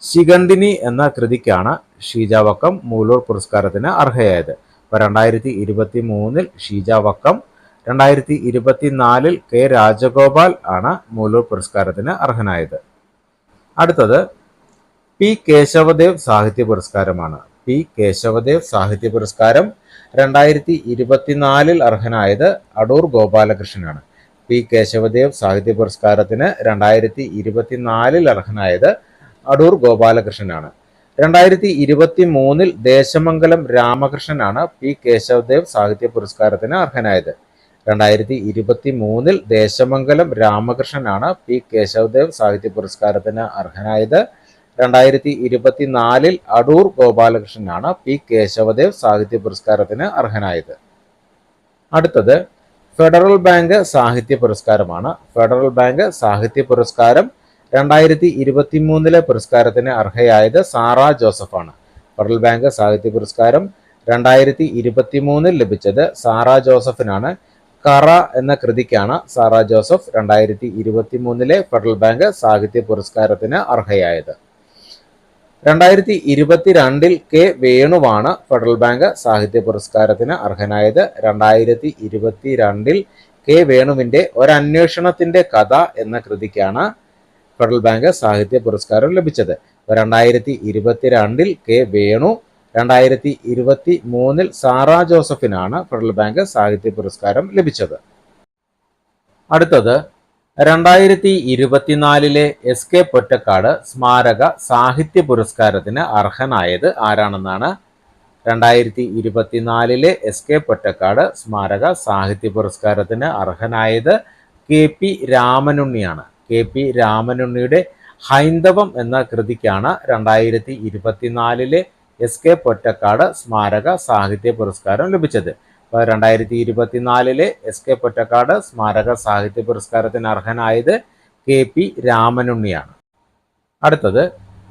ശിഖണ്ഡിനി എന്ന കൃതിക്കാണ് ഷീജ വക്കം മൂലൂർ പുരസ്കാരത്തിന് അർഹയായത്. അപ്പോൾ 2023 ഷീജ വക്കം, 2024 കെ രാജഗോപാൽ ആണ് മൂലൂർ പുരസ്കാരത്തിന് അർഹനായത്. അടുത്തത് പി കേശവദേവ് സാഹിത്യ പുരസ്കാരമാണ്. പി കേശവദേവ് സാഹിത്യ പുരസ്കാരം 2024 അർഹനായത് അടൂർ ഗോപാലകൃഷ്ണനാണ്. പി കേശവദേവ് സാഹിത്യ പുരസ്കാരത്തിന് 2024 അർഹനായത് അടൂർ ഗോപാലകൃഷ്ണനാണ്. 2023 ദേശമംഗലം രാമകൃഷ്ണനാണ് പി കേശവദേവ് സാഹിത്യ പുരസ്കാരത്തിന് അർഹനായത്. 2023 ദേശമംഗലം രാമകൃഷ്ണനാണ് പി കേശവദേവ് സാഹിത്യ പുരസ്കാരത്തിന് അർഹനായത്. 2024 അടൂർ ഗോപാലകൃഷ്ണനാണ് പി കേശവദേവ് സാഹിത്യ പുരസ്കാരത്തിന് അർഹനായത്. അടുത്തത് ഫെഡറൽ ബാങ്ക് സാഹിത്യ പുരസ്കാരമാണ്. ഫെഡറൽ ബാങ്ക് സാഹിത്യ പുരസ്കാരം 2023 പുരസ്കാരത്തിന് അർഹയായത് സാറ ജോസഫാണ്. ഫെഡറൽ ബാങ്ക് സാഹിത്യ പുരസ്കാരം 2023 ലഭിച്ചത് സാറ ജോസഫിനാണ്. കറ എന്ന കൃതിക്കാണ് സാറ ജോസഫ് 2023 ഫെഡറൽ ബാങ്ക് സാഹിത്യ പുരസ്കാരത്തിന് അർഹയായത്. 2022 കെ വേണുവാണ് ഫെഡറൽ ബാങ്ക് സാഹിത്യ പുരസ്കാരത്തിന് അർഹനായത്. 2022 കെ വേണുവിന്റെ ഒരന്വേഷണത്തിന്റെ കഥ എന്ന കൃതിക്കാണ് ഫെഡറൽ ബാങ്ക് സാഹിത്യ പുരസ്കാരം ലഭിച്ചത്. 2022 കെ വേണു, 2023 സാറ ജോസഫിനാണ് ഫെഡറൽ ബാങ്ക് സാഹിത്യ പുരസ്കാരം ലഭിച്ചത്. അടുത്തത് 2024 എസ് കെ പൊറ്റക്കാട് സ്മാരക സാഹിത്യ പുരസ്കാരത്തിന് അർഹനായത് ആരാണെന്നാണ്. 2024 എസ് കെ പൊറ്റക്കാട് സ്മാരക സാഹിത്യ പുരസ്കാരത്തിന് അർഹനായത് കെ പി രാമനുണ്ണിയാണ്. കെ പി രാമനുണ്ണിയുടെ ഹൈന്ദവം എന്ന കൃതിക്കാണ് 2024 എസ് കെ പൊറ്റക്കാട് സ്മാരക സാഹിത്യ പുരസ്കാരം ലഭിച്ചത്. 2024 എസ് കെ പൊറ്റക്കാട് സ്മാരക സാഹിത്യ പുരസ്കാരത്തിന് അർഹനായത് കെ പി രാമനുണ്ണിയാണ്. അടുത്തത്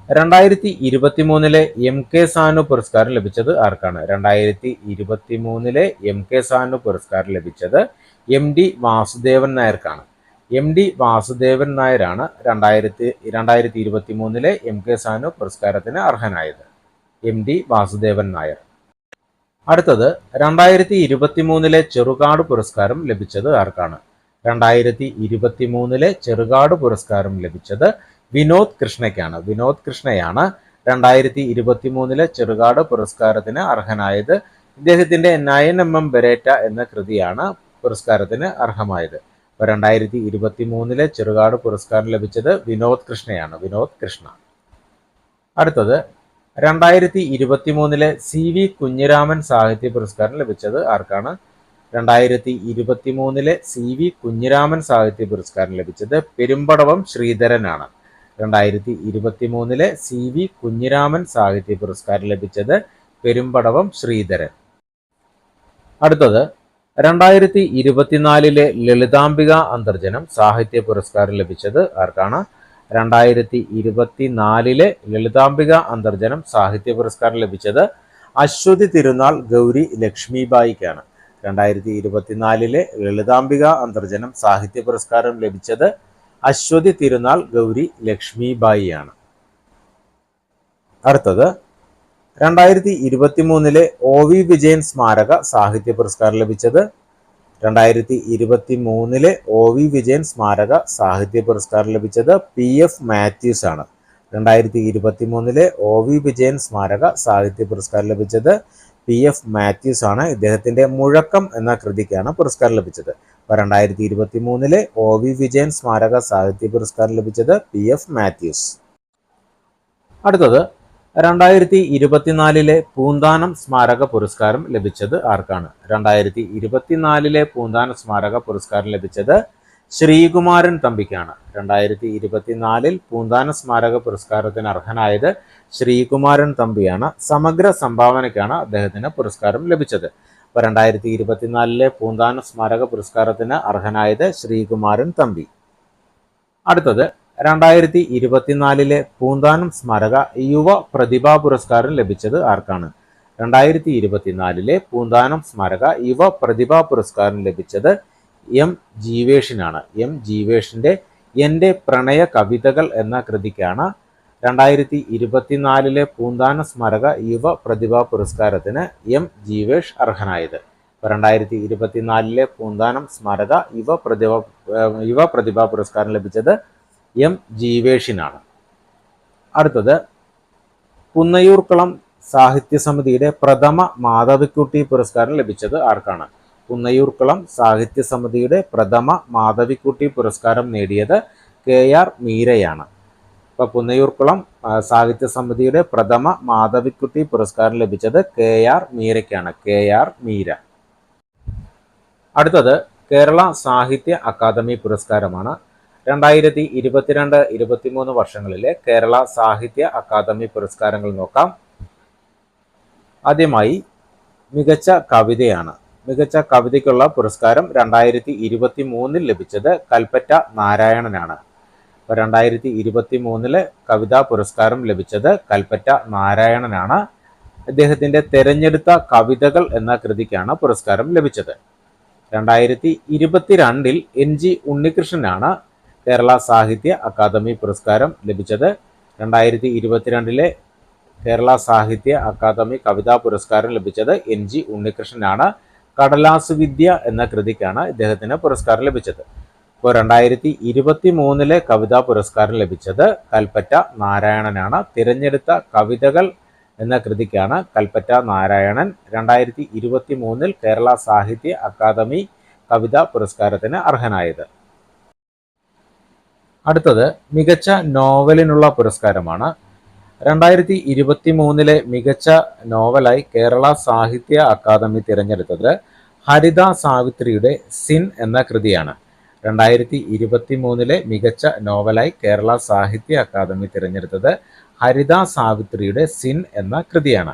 2023 എം കെ സാനു പുരസ്കാരം ലഭിച്ചത് ആർക്കാണ്? 2023 എം കെ സാനു പുരസ്കാരം ലഭിച്ചത് എം ഡി വാസുദേവൻ നായർക്കാണ്. എം ഡി വാസുദേവൻ നായരാണ് 2023 എം കെ സാനു പുരസ്കാരത്തിന് അർഹനായത്. M D Vasudevan Nair. അടുത്തത് 2023 ചെറുകാട് പുരസ്കാരം ലഭിച്ചത് ആർക്കാണ്? 2023 ചെറുകാട് പുരസ്കാരം ലഭിച്ചത് വിനോദ് കൃഷ്ണയ്ക്കാണ്. വിനോദ് കൃഷ്ണയാണ് 2023 ചെറുകാട് പുരസ്കാരത്തിന് അർഹനായത്. ഇദ്ദേഹത്തിന്റെ 9mm ബെരേറ്റ എന്ന കൃതിയാണ് പുരസ്കാരത്തിന് അർഹമായത്. 2023 ചെറുകാട് പുരസ്കാരം ലഭിച്ചത് വിനോദ് കൃഷ്ണയാണ്. വിനോദ് കൃഷ്ണ. അടുത്തത് 2023 സി വി കുഞ്ഞിരാമൻ സാഹിത്യ പുരസ്കാരം ലഭിച്ചത് ആർക്കാണ്? 2023 സി വി കുഞ്ഞിരാമൻ സാഹിത്യ പുരസ്കാരം ലഭിച്ചത് പെരുമ്പടവം ശ്രീധരനാണ്. 2023 സി വി കുഞ്ഞിരാമൻ സാഹിത്യ പുരസ്കാരം ലഭിച്ചത് പെരുമ്പടവം ശ്രീധരൻ. അടുത്തത് 2024 ലളിതാംബിക അന്തർജനം സാഹിത്യ പുരസ്കാരം ലഭിച്ചത് ആർക്കാണ്? 2024 ലളിതാംബിക അന്തർജനം സാഹിത്യ പുരസ്കാരം ലഭിച്ചത് അശ്വതി തിരുനാൾ ഗൗരി ലക്ഷ്മിബായിക്കാണ്. 2024 ലളിതാംബിക അന്തർജനം സാഹിത്യ പുരസ്കാരം ലഭിച്ചത് അശ്വതി തിരുനാൾ ഗൗരി ലക്ഷ്മിബായിയാണ്. അടുത്തത് 2023 ഒ വി വിജയൻ സ്മാരക സാഹിത്യ പുരസ്കാരം ലഭിച്ചത് 2023 ഒ വി വിജയൻ സ്മാരക സാഹിത്യ പുരസ്കാരം ലഭിച്ചത് പി എഫ് മാത്യൂസ് ആണ്. 2023 ഒ വി വിജയൻ സ്മാരക സാഹിത്യ പുരസ്കാരം ലഭിച്ചത് പി എഫ് മാത്യൂസ് ആണ്. ഇദ്ദേഹത്തിന്റെ മുഴക്കം എന്ന കൃതിക്കാണ് പുരസ്കാരം ലഭിച്ചത്. 2023 ഒ വി വിജയൻ സ്മാരക സാഹിത്യ പുരസ്കാരം ലഭിച്ചത് പി എഫ് മാത്യൂസ്. അടുത്തത് 2024 പൂന്താനം സ്മാരക പുരസ്കാരം ലഭിച്ചത് ആർക്കാണ്? 2024 പൂന്താനം സ്മാരക പുരസ്കാരം ലഭിച്ചത് ശ്രീകുമാരൻ തമ്പിക്കാണ്. 2024 പൂന്താനം സ്മാരക പുരസ്കാരത്തിന് അർഹനായത് ശ്രീകുമാരൻ തമ്പിയാണ്. സമഗ്ര സംഭാവനയ്ക്കാണ് അദ്ദേഹത്തിന് പുരസ്കാരം ലഭിച്ചത്. 2024 പൂന്താനം സ്മാരക പുരസ്കാരത്തിന് അർഹനായത് ശ്രീകുമാരൻ തമ്പി. അടുത്തത് 2024 പൂന്താനം സ്മാരക യുവ പ്രതിഭാ പുരസ്കാരം ലഭിച്ചത് ആർക്കാണ്? 2024 പൂന്താനം സ്മാരക യുവ പ്രതിഭാ പുരസ്കാരം ലഭിച്ചത് എം ജീവേഷിനാണ്. എം ജീവേഷിന്റെ എൻ്റെ പ്രണയ കവിതകൾ എന്ന കൃതിക്കാണ് 2024 പൂന്താന സ്മാരക യുവ പ്രതിഭാ പുരസ്കാരത്തിന് എം ജീവേഷ് അർഹനായത്. 2024 പൂന്താനം സ്മാരക യുവ പ്രതിഭാ പുരസ്കാരം ലഭിച്ചത് എം ജീവേഷിനാണ്. അടുത്തത് പുന്നയൂർക്കുളം സാഹിത്യ സമിതിയുടെ പ്രഥമ മാധവിക്കുട്ടി പുരസ്കാരം ലഭിച്ചത് ആർക്കാണ്? പുന്നയൂർക്കുളം സാഹിത്യ സമിതിയുടെ പ്രഥമ മാധവിക്കുട്ടി പുരസ്കാരം നേടിയത് KR മീരയാണ്. അപ്പോൾ പുന്നയൂർക്കുളം സാഹിത്യ സമിതിയുടെ പ്രഥമ മാധവിക്കുട്ടി പുരസ്കാരം ലഭിച്ചത് KR മീരയ്ക്കാണ്. KR മീര. അടുത്തത് കേരള സാഹിത്യ അക്കാദമി പുരസ്കാരമാണ്. 2022-23 വർഷങ്ങളിലെ കേരള സാഹിത്യ അക്കാദമി പുരസ്കാരങ്ങൾ നോക്കാം. ആദ്യമായി മികച്ച കവിതയാണ്. മികച്ച കവിതയ്ക്കുള്ള പുരസ്കാരം 2023 ലഭിച്ചത് കൽപ്പറ്റ നാരായണനാണ്. 2023 കവിതാ പുരസ്കാരം ലഭിച്ചത് കൽപ്പറ്റ നാരായണനാണ്. അദ്ദേഹത്തിന്റെ തെരഞ്ഞെടുത്ത കവിതകൾ എന്ന കൃതിക്കാണ് പുരസ്കാരം ലഭിച്ചത്. 2022 NG ഉണ്ണികൃഷ്ണനാണ് കേരള സാഹിത്യ അക്കാദമി പുരസ്കാരം ലഭിച്ചത്. 2022 കേരള സാഹിത്യ അക്കാദമി കവിതാ പുരസ്കാരം ലഭിച്ചത് NG ഉണ്ണികൃഷ്ണനാണ്. കടലാസ് വിദ്യ എന്ന കൃതിക്കാണ് ഇദ്ദേഹത്തിന് പുരസ്കാരം ലഭിച്ചത്. ഇപ്പോൾ 2023 കവിതാ പുരസ്കാരം ലഭിച്ചത് കൽപ്പറ്റ നാരായണനാണ്. തിരഞ്ഞെടുത്ത കവിതകൾ എന്ന കൃതിക്കാണ് കൽപ്പറ്റ നാരായണൻ 2023 കേരള സാഹിത്യ അക്കാദമി കവിതാ പുരസ്കാരത്തിന് അർഹനായത്. അടുത്തത് മികച്ച നോവലിനുള്ള പുരസ്കാരമാണ്. 2023 മികച്ച നോവലായി കേരള സാഹിത്യ അക്കാദമി തിരഞ്ഞെടുത്തത് ഹരിത സാവിത്രിയുടെ സിൻ എന്ന കൃതിയാണ്. 2023 മികച്ച നോവലായി കേരള സാഹിത്യ അക്കാദമി തിരഞ്ഞെടുത്തത് ഹരിത സാവിത്രിയുടെ സിൻ എന്ന കൃതിയാണ്.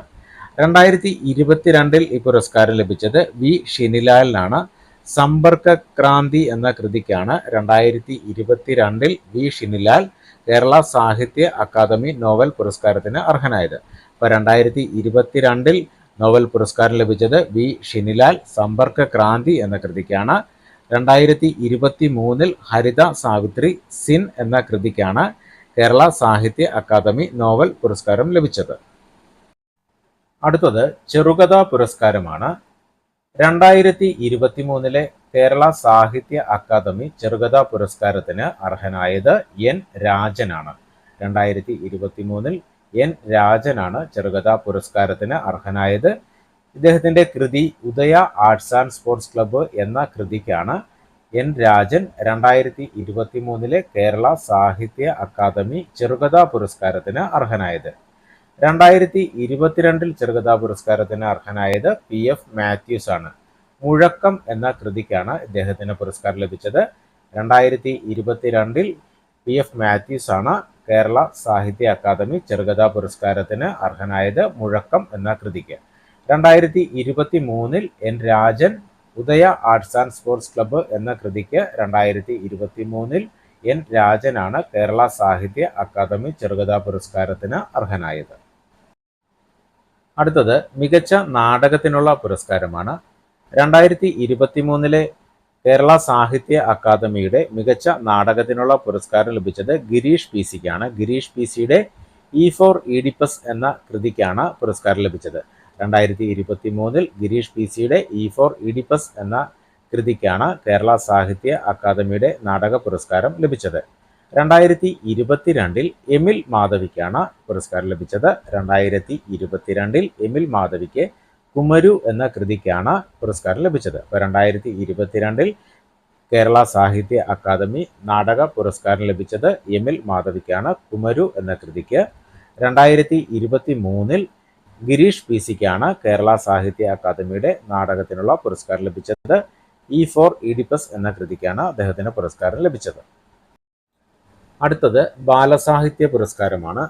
2022 ഈ പുരസ്കാരം ലഭിച്ചത് വി ഷിനിലാലിനാണ്. സമ്പർക്ക ക്രാന്തി എന്ന കൃതിക്കാണ് 2022 വി ഷിനിലാൽ കേരള സാഹിത്യ അക്കാദമി നോവൽ പുരസ്കാരത്തിന് അർഹനായത്. ഇപ്പോൾ 2022 നോവൽ പുരസ്കാരം ലഭിച്ചത് വി ഷിനിലാൽ സമ്പർക്ക ക്രാന്തി എന്ന കൃതിക്കാണ്. 2023 ഹരിത സാവിത്രി സിൻ എന്ന കൃതിക്കാണ് കേരള സാഹിത്യ അക്കാദമി നോവൽ പുരസ്കാരം ലഭിച്ചത്. അടുത്തത് ചെറുകഥാ പുരസ്കാരമാണ്. 2023 കേരള സാഹിത്യ അക്കാദമി ചെറുകഥാ പുരസ്കാരത്തിന് അർഹനായത് N രാജനാണ്. 2023 N രാജനാണ് ചെറുകഥാ പുരസ്കാരത്തിന് അർഹനായത്. ഇദ്ദേഹത്തിന്റെ കൃതി ഉദയ ആർട്സ് ആൻഡ് സ്പോർട്സ് ക്ലബ്ബ് എന്ന കൃതിക്കാണ് N രാജൻ 2023 കേരള സാഹിത്യ അക്കാദമി ചെറുകഥാ പുരസ്കാരത്തിന് അർഹനായത്. 2022 ചെറുകഥാ പുരസ്കാരത്തിന് അർഹനായത് PF മാത്യൂസ് ആണ്. മുഴക്കം എന്ന കൃതിക്കാണ് ഇദ്ദേഹത്തിന് പുരസ്കാരം ലഭിച്ചത്. 2022 PF മാത്യൂസ് ആണ് കേരള സാഹിത്യ അക്കാദമി ചെറുകഥാ പുരസ്കാരത്തിന് അർഹനായത് മുഴക്കം എന്ന കൃതിക്ക്. 2023 N Rajan Udaya arts and sports club എന്ന കൃതിക്ക് 2023 N രാജനാണ് കേരള സാഹിത്യ അക്കാദമി ചെറുകഥാ പുരസ്കാരത്തിന് അർഹനായത്. അടുത്തത് മികച്ച നാടകത്തിനുള്ള പുരസ്കാരമാണ്. 2023 കേരള സാഹിത്യ അക്കാദമിയുടെ മികച്ച നാടകത്തിനുള്ള പുരസ്കാരം ലഭിച്ചത് ഗിരീഷ് പി സിക്കാണ്. ഗിരീഷ് പി സിയുടെ E for ഈഡിപ്പസ് എന്ന കൃതിക്കാണ് പുരസ്കാരം ലഭിച്ചത്. 2023 ഗിരീഷ് പി സിയുടെ E for ഈഡിപ്പസ് എന്ന കൃതിക്കാണ് കേരള സാഹിത്യ അക്കാദമിയുടെ നാടക പുരസ്കാരം ലഭിച്ചത്. 2022 എമിൽ മാധവിക്കാണ് പുരസ്കാരം ലഭിച്ചത്. 2022 എമിൽ മാധവിക്ക് കുമരു എന്ന കൃതിക്കാണ് പുരസ്കാരം ലഭിച്ചത്. അപ്പോൾ 2022 കേരള സാഹിത്യ അക്കാദമി നാടക പുരസ്കാരം ലഭിച്ചത് എമിൽ മാധവിക്കാണ് കുമരു എന്ന കൃതിക്ക്. 2023 ഗിരീഷ് പി സിക്കാണ് കേരള സാഹിത്യ അക്കാദമിയുടെ നാടകത്തിനുള്ള പുരസ്കാരം ലഭിച്ചത്. E for ഈഡിപ്പസ് എന്ന കൃതിക്കാണ് അദ്ദേഹത്തിന് പുരസ്കാരം ലഭിച്ചത്. അടുത്തത് ബാലസാഹിത്യ പുരസ്കാരമാണ്.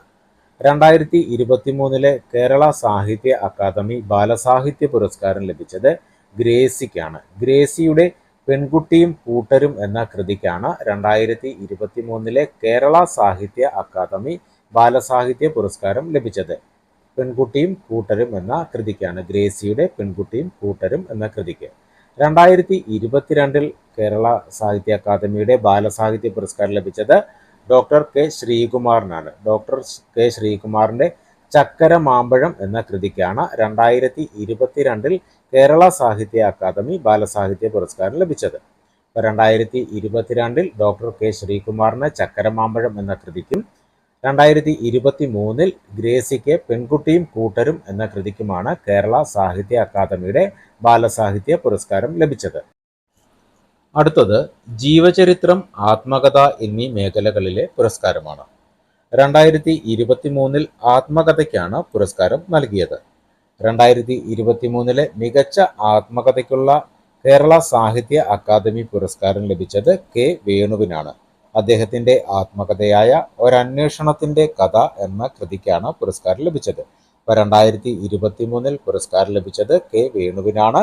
2023 കേരള സാഹിത്യ അക്കാദമി ബാലസാഹിത്യ പുരസ്കാരം ലഭിച്ചത് ഗ്രേസിക്കാണ്. ഗ്രേസിയുടെ പെൺകുട്ടിയും കൂട്ടരും എന്ന കൃതിക്കാണ് 2023 കേരള സാഹിത്യ അക്കാദമി ബാലസാഹിത്യ പുരസ്കാരം ലഭിച്ചത്. പെൺകുട്ടിയും കൂട്ടരും എന്ന കൃതിക്കാണ് ഗ്രേസിയുടെ പെൺകുട്ടിയും കൂട്ടരും എന്ന കൃതിക്ക്. 2022 കേരള സാഹിത്യ അക്കാദമിയുടെ ബാലസാഹിത്യ പുരസ്കാരം ലഭിച്ചത് ഡോക്ടർ കെ ശ്രീകുമാറിനാണ്. ഡോക്ടർ കെ ശ്രീകുമാറിന്റെ ചക്കര മാമ്പഴം എന്ന കൃതിക്കാണ് 2022 കേരള സാഹിത്യ അക്കാദമി ബാലസാഹിത്യ പുരസ്കാരം ലഭിച്ചത്. 2022 ഡോക്ടർ കെ ശ്രീകുമാറിന് ചക്കര മാമ്പഴം എന്ന കൃതിക്കും 2023 ഗ്രേസിക്ക് പെൺകുട്ടിയും കൂട്ടരും എന്ന കൃതിക്കുമാണ് കേരള സാഹിത്യ അക്കാദമിയുടെ ബാലസാഹിത്യ പുരസ്കാരം ലഭിച്ചത്. അടുത്തത് ജീവചരിത്രം, ആത്മകഥ എന്നീ മേഖലകളിലെ പുരസ്കാരമാണ്. 2023 ആത്മകഥയ്ക്കാണ് പുരസ്കാരം നൽകിയത്. 2023 മികച്ച ആത്മകഥയ്ക്കുള്ള കേരള സാഹിത്യ അക്കാദമി പുരസ്കാരം ലഭിച്ചത് കെ വേണുവിനാണ്. അദ്ദേഹത്തിന്റെ ആത്മകഥയായ ഒരന്വേഷണത്തിന്റെ കഥ എന്ന കൃതിക്കാണ് പുരസ്കാരം ലഭിച്ചത്. 2023 പുരസ്കാരം ലഭിച്ചത് കെ വേണുവിനാണ്.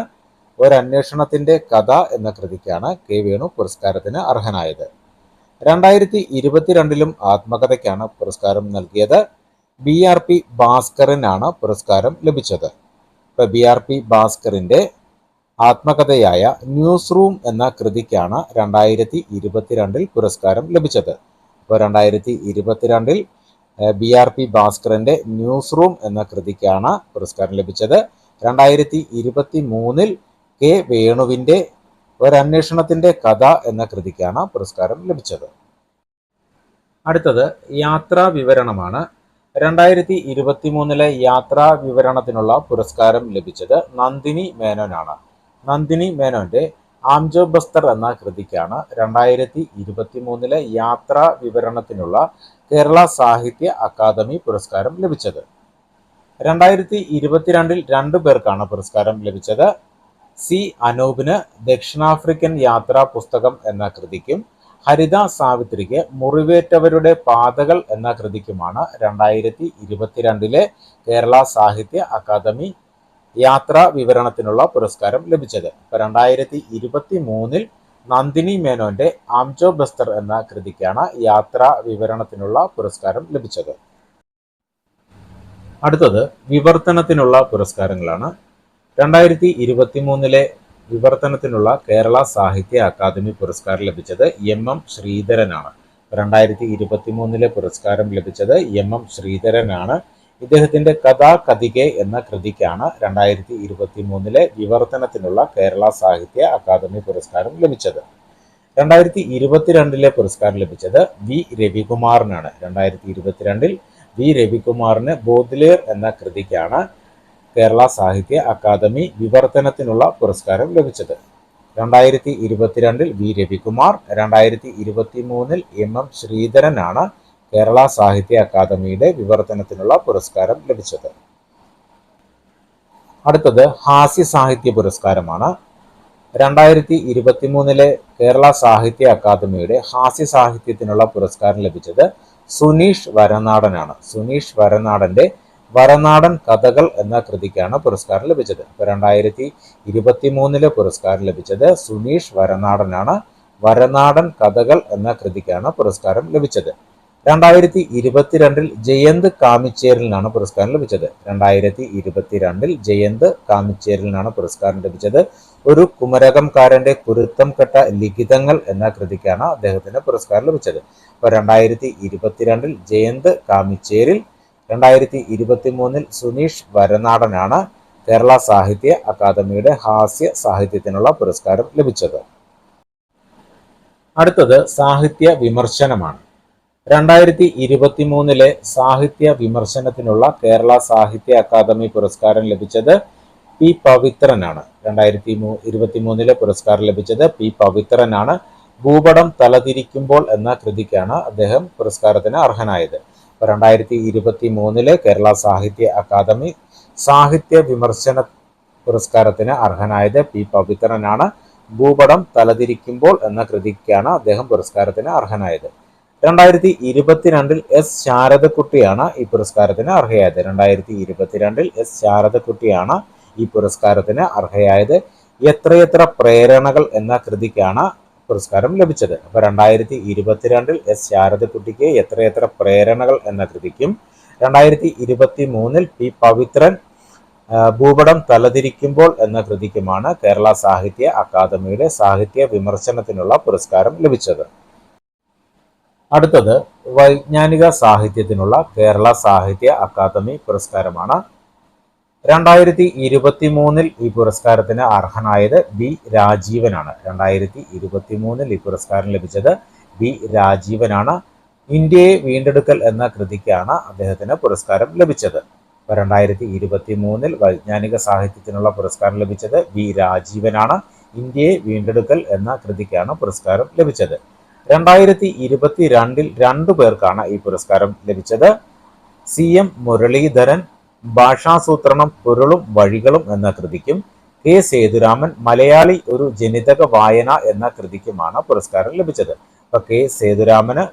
ഒരന്വേഷണത്തിന്റെ കഥ എന്ന കൃതിക്കാണ് കെ വേണു പുരസ്കാരത്തിന് അർഹനായത്. 2022 ആത്മകഥയ്ക്കാണ് പുരസ്കാരം നൽകിയത്. BRP ഭാസ്കറിനാണ് പുരസ്കാരം ലഭിച്ചത്. BRP ഭാസ്കറിന്റെ ആത്മകഥയായ ന്യൂസ് റൂം എന്ന കൃതിക്കാണ് 2022 പുരസ്കാരം ലഭിച്ചത്. 2022 BRP ഭാസ്കറിന്റെ ന്യൂസ് റൂം എന്ന കൃതിക്കാണ് പുരസ്കാരം ലഭിച്ചത്. 2023 കെ വേണുവിന്റെ ഒരന്വേഷണത്തിന്റെ കഥ എന്ന കൃതിക്കാണ് പുരസ്കാരം ലഭിച്ചത്. അടുത്തത് യാത്രാ വിവരണമാണ്. 2023 യാത്രാ വിവരണത്തിനുള്ള പുരസ്കാരം ലഭിച്ചത് നന്ദിനി മേനോനാണ്. നന്ദിനി മേനോന്റെ ആംജോ ബസ്തർ എന്ന കൃതിക്കാണ് 2023 യാത്രാ വിവരണത്തിനുള്ള കേരള സാഹിത്യ അക്കാദമി പുരസ്കാരം ലഭിച്ചത്. 2022 രണ്ടു പേർക്കാണ് പുരസ്കാരം ലഭിച്ചത്. സി അനൂപിന് ദക്ഷിണാഫ്രിക്കൻ യാത്രാ പുസ്തകം എന്ന കൃതിക്കും ഹരിത സാവിത്രിക്ക് മുറിവേറ്റവരുടെ പാതകൾ എന്ന കൃതിക്കുമാണ് 2022 കേരള സാഹിത്യ അക്കാദമി യാത്രാ വിവരണത്തിനുള്ള പുരസ്കാരം ലഭിച്ചത്. 2023 നന്ദിനി മേനോന്റെ ആംജോ ബസ്തർ എന്ന കൃതിക്കാണ് യാത്രാ വിവരണത്തിനുള്ള പുരസ്കാരം ലഭിച്ചത്. അടുത്തത് വിവർത്തനത്തിനുള്ള പുരസ്കാരങ്ങളാണ്. 2023 വിവർത്തനത്തിനുള്ള കേരള സാഹിത്യ അക്കാദമി പുരസ്കാരം ലഭിച്ചത് MM ശ്രീധരനാണ്. 2023 പുരസ്കാരം ലഭിച്ചത് MM ശ്രീധരനാണ്. ഇദ്ദേഹത്തിന്റെ കഥാകഥികെ എന്ന കൃതിക്കാണ് 2023 വിവർത്തനത്തിനുള്ള കേരള സാഹിത്യ അക്കാദമി പുരസ്കാരം ലഭിച്ചത്. 2022 പുരസ്കാരം ലഭിച്ചത് വി രവികുമാറിനാണ്. 2022 വി രവികുമാറിന് ബോദ്ലേർ എന്ന കൃതിക്കാണ് കേരള സാഹിത്യ അക്കാദമി വിവർത്തനത്തിനുള്ള പുരസ്കാരം ലഭിച്ചത്. 2022 വി രവികുമാർ, 2023 MM ശ്രീധരനാണ് കേരള സാഹിത്യ അക്കാദമിയുടെ വിവർത്തനത്തിനുള്ള പുരസ്കാരം ലഭിച്ചത്. അടുത്തത് ഹാസ്യ സാഹിത്യ പുരസ്കാരമാണ്. 2023 കേരള സാഹിത്യ അക്കാദമിയുടെ ഹാസ്യ സാഹിത്യത്തിനുള്ള പുരസ്കാരം ലഭിച്ചത് സുനീഷ് വരനാടനാണ്. സുനീഷ് വരനാടന്റെ വരനാടൻ കഥകൾ എന്ന കൃതിക്കാണ് പുരസ്കാരം ലഭിച്ചത്. 2023 പുരസ്കാരം ലഭിച്ചത് സുനീഷ് വരനാടനാണ്. വരനാടൻ കഥകൾ എന്ന കൃതിക്കാണ് പുരസ്കാരം ലഭിച്ചത്. 2022 ജയന്ത് കാമിച്ചേരിലിനാണ് പുരസ്കാരം ലഭിച്ചത്. 2022 ജയന്ത് കാമിച്ചേരിലിനാണ് പുരസ്കാരം ലഭിച്ചത്. ഒരു കുമരകംകാരന്റെ കുരുത്തം കെട്ട ലിഖിതങ്ങൾ എന്ന കൃതിക്കാണ് അദ്ദേഹത്തിന് പുരസ്കാരം ലഭിച്ചത്. 2022 ജയന്ത് കാമിച്ചേരിൽ, 2023 സുനീഷ് വരനാടനാണ് കേരള സാഹിത്യ അക്കാദമിയുടെ ഹാസ്യ സാഹിത്യത്തിനുള്ള പുരസ്കാരം ലഭിച്ചത്. അടുത്തത് സാഹിത്യ വിമർശനമാണ്. 2023 സാഹിത്യ വിമർശനത്തിനുള്ള കേരള സാഹിത്യ അക്കാദമി പുരസ്കാരം ലഭിച്ചത് പി പവിത്രനാണ്. 2023 പുരസ്കാരം ലഭിച്ചത് പി പവിത്രനാണ്. ഭൂപടം തലതിരിക്കുമ്പോൾ എന്ന കൃതിക്കാണ് അദ്ദേഹം പുരസ്കാരത്തിന് അർഹനായത്. 2023 കേരള സാഹിത്യ അക്കാദമി സാഹിത്യ വിമർശന പുരസ്കാരത്തിന് അർഹനായത് പി പവിത്രനാണ്. ഭൂപടം തലതിരിക്കുമ്പോൾ എന്ന കൃതിക്കാണ് അദ്ദേഹം പുരസ്കാരത്തിന് അർഹനായത്. 2022 എസ് ശാരദക്കുട്ടിയാണ് ഈ പുരസ്കാരത്തിന് അർഹയായത്. 2022 എസ് ശാരദക്കുട്ടിയാണ് ഈ പുരസ്കാരത്തിന് അർഹയായത്. എത്രയെത്ര പ്രേരണകൾ എന്ന കൃതിക്കാണ് പുരസ്കാരം ലഭിച്ചത്. അപ്പൊ 2022 എസ് ശാരദക്കുട്ടിക്ക് എത്രയെത്ര പ്രേരണകൾ എന്ന കൃതിക്കും 2023 പി പവിത്രൻ ഭൂപടം തലതിരിക്കുമ്പോൾ എന്ന കൃതിക്കുമാണ് കേരള സാഹിത്യ അക്കാദമിയുടെ സാഹിത്യ വിമർശനത്തിനുള്ള പുരസ്കാരം ലഭിച്ചത്. അടുത്തത് വൈജ്ഞാനിക സാഹിത്യത്തിനുള്ള കേരള സാഹിത്യ അക്കാദമി പുരസ്കാരമാണ്. 2023 ഈ പുരസ്കാരത്തിന് അർഹനായത് ബി രാജീവനാണ്. 2023 ഈ പുരസ്കാരം ലഭിച്ചത് ബി രാജീവനാണ്. ഇന്ത്യയെ വീണ്ടെടുക്കൽ എന്ന കൃതിക്കാണ് അദ്ദേഹത്തിന് പുരസ്കാരം ലഭിച്ചത്. 2023 വൈജ്ഞാനിക സാഹിത്യത്തിനുള്ള പുരസ്കാരം ലഭിച്ചത് ബി രാജീവനാണ്. ഇന്ത്യയെ വീണ്ടെടുക്കൽ എന്ന കൃതിക്കാണ് പുരസ്കാരം ലഭിച്ചത്. 2022 രണ്ടു പേർക്കാണ് ഈ പുരസ്കാരം ലഭിച്ചത്. CM മുരളീധരൻ ഭാഷാസൂത്രണം പൊരുളും വഴികളും എന്ന കൃതിക്കും കെ സേതുരാമൻ മലയാളി ഒരു ജനിതക വായന എന്ന കൃതിക്കുമാണ് പുരസ്കാരം ലഭിച്ചത്. അപ്പൊ കെ സേതുരാമന്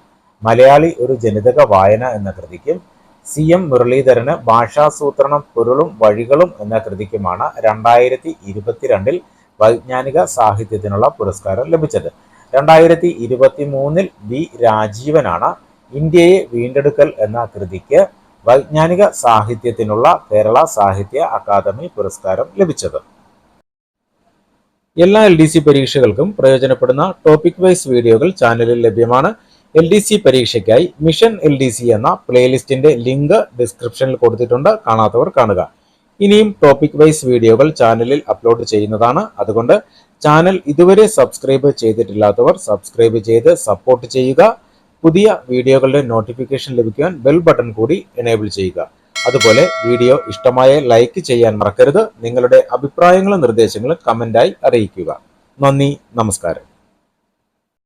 മലയാളി ഒരു ജനിതക വായന എന്ന കൃതിക്കും CM മുരളീധരന് ഭാഷാസൂത്രണം പൊരുളും വഴികളും എന്ന കൃതിക്കുമാണ് 2022 വൈജ്ഞാനിക സാഹിത്യത്തിനുള്ള പുരസ്കാരം ലഭിച്ചത്. 2023 ബി രാജീവനാണ് ഇന്ത്യയെ വീണ്ടെടുക്കൽ എന്ന കൃതിക്ക് വൈജ്ഞാനിക സാഹിത്യത്തിനുള്ള കേരള സാഹിത്യ അക്കാദമി പുരസ്കാരം ലഭിച്ചത്. എല്ലാ LDC പരീക്ഷകൾക്കും പ്രയോജനപ്പെടുന്ന ടോപ്പിക് വൈസ് വീഡിയോകൾ ചാനലിൽ ലഭ്യമാണ്. LDC പരീക്ഷയ്ക്കായി മിഷൻ LDC എന്ന പ്ലേലിസ്റ്റിന്റെ ലിങ്ക് ഡിസ്ക്രിപ്ഷനിൽ കൊടുത്തിട്ടുണ്ട്, കാണാത്തവർ കാണുക. ഇനിയും ടോപ്പിക് വൈസ് വീഡിയോകൾ ചാനലിൽ അപ്ലോഡ് ചെയ്യുന്നതാണ്. അതുകൊണ്ട് ചാനൽ ഇതുവരെ സബ്സ്ക്രൈബ് ചെയ്തിട്ടില്ലാത്തവർ സബ്സ്ക്രൈബ് ചെയ്ത് സപ്പോർട്ട് ചെയ്യുക. പുതിയ വീഡിയോകളുടെ നോട്ടിഫിക്കേഷൻ ലഭിക്കുവാൻ ബെൽ ബട്ടൺ കൂടി എനേബിൾ ചെയ്യുക. അതുപോലെ വീഡിയോ ഇഷ്ടമായ ലൈക്ക് ചെയ്യാൻ മറക്കരുത്. നിങ്ങളുടെ അഭിപ്രായങ്ങളും നിർദ്ദേശങ്ങളും കമന്റായി അറിയിക്കുക. നന്ദി, നമസ്കാരം.